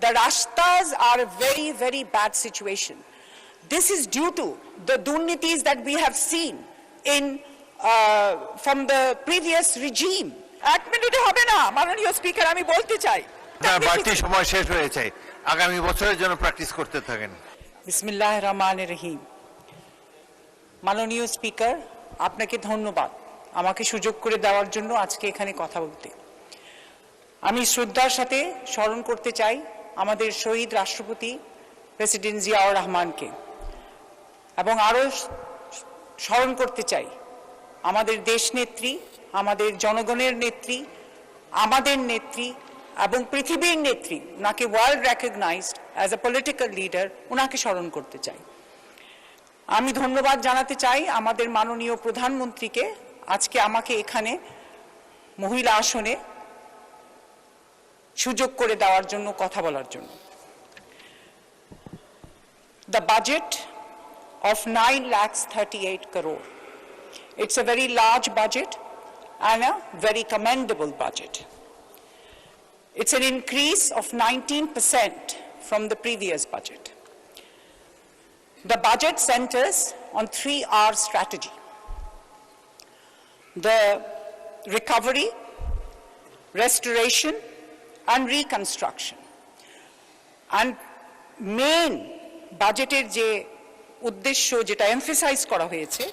The rastas are a very, very bad situation. This is due to the durnitis that we have seen from the previous regime. এক মিনিটে হবে না মাননীয় speaker, আমি বলতে চাই। বাড়তি সময় শেষ হয়েছে, আগামী বছরের জন্য প্র্যাকটিস করতে থাকেন। বিসমিল্লাহির রহমানির রহিম। মাননীয় স্পিকার, আপনাকে ধন্যবাদ আমাকে সুযোগ করে দেওয়ার জন্য আজকে এখানে কথা বলতে। আমি শ্রদ্ধার সাথে স্মরণ করতে চাই আমাদের শহীদ রাষ্ট্রপতি প্রেসিডেন্ট জিয়াউর রহমানকে, এবং আরও স্মরণ করতে চাই আমাদের দেশনেত্রী, আমাদের জনগণের নেত্রী, আমাদের নেত্রী এবং পৃথিবীর নেত্রী, ওনাকে world recognized as a political leader, ওনাকে স্মরণ করতে চাই। আমি ধন্যবাদ জানাতে চাই আমাদের মাননীয় প্রধানমন্ত্রীকে আজকে আমাকে এখানে মহিলা আসনে সুযোগ করে দেওয়ার জন্য, কথা বলার জন্য। The budget of 9,38 crore. It's a very large budget and a very commendable budget. It's an increase of 19% from the previous budget. The budget centers on 3R strategy: the recovery, restoration, and reconstruction. And main budgeted je uddeshyo jeta emphasize kora hoyeche,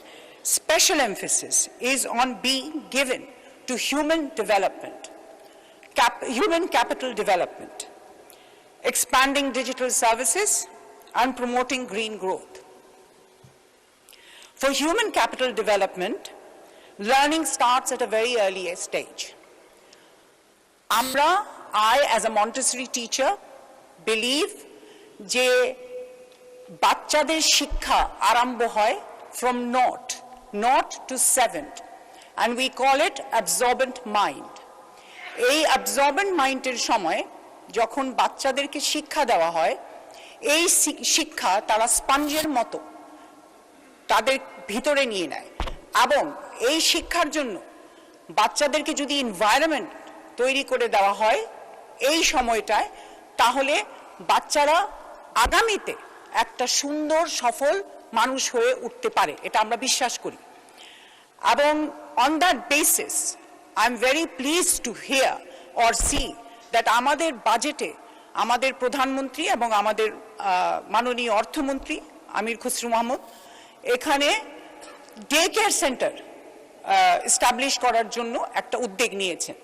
special emphasis is on being given to human development, human capital development, expanding digital services, and promoting green growth. For human capital development, learning starts at a very early stage. I as a Montessori teacher believe যে বাচ্চাদের শিক্ষা আরম্ভ হয় from naught to 7th, and we call it absorbent mind. এই absorbent মাইন্ডের সময় যখন বাচ্চাদেরকে শিক্ষা দেওয়া হয়, এই শিক্ষা তারা স্পঞ্জের মতো তাদের ভিতরে নিয়ে নেয়, এবং এই শিক্ষার জন্য বাচ্চাদেরকে যদি এনভায়রনমেন্ট তৈরি করে দেওয়া হয় এই সময়টায়, তাহলে বাচ্চারা আগামীতে একটা সুন্দর সফল মানুষ হয়ে উঠতে পারে, এটা আমরা বিশ্বাস করি। এবং on that basis I am very pleased two here or see that আমাদের বাজেটে আমাদের প্রধানমন্ত্রী এবং আমাদের মাননীয় অর্থমন্ত্রী আমির খসরু মাহমুদ এখানে ডে কেয়ার সেন্টার এস্টাবলিশ করার জন্য একটা উদ্যোগ নিয়েছেন।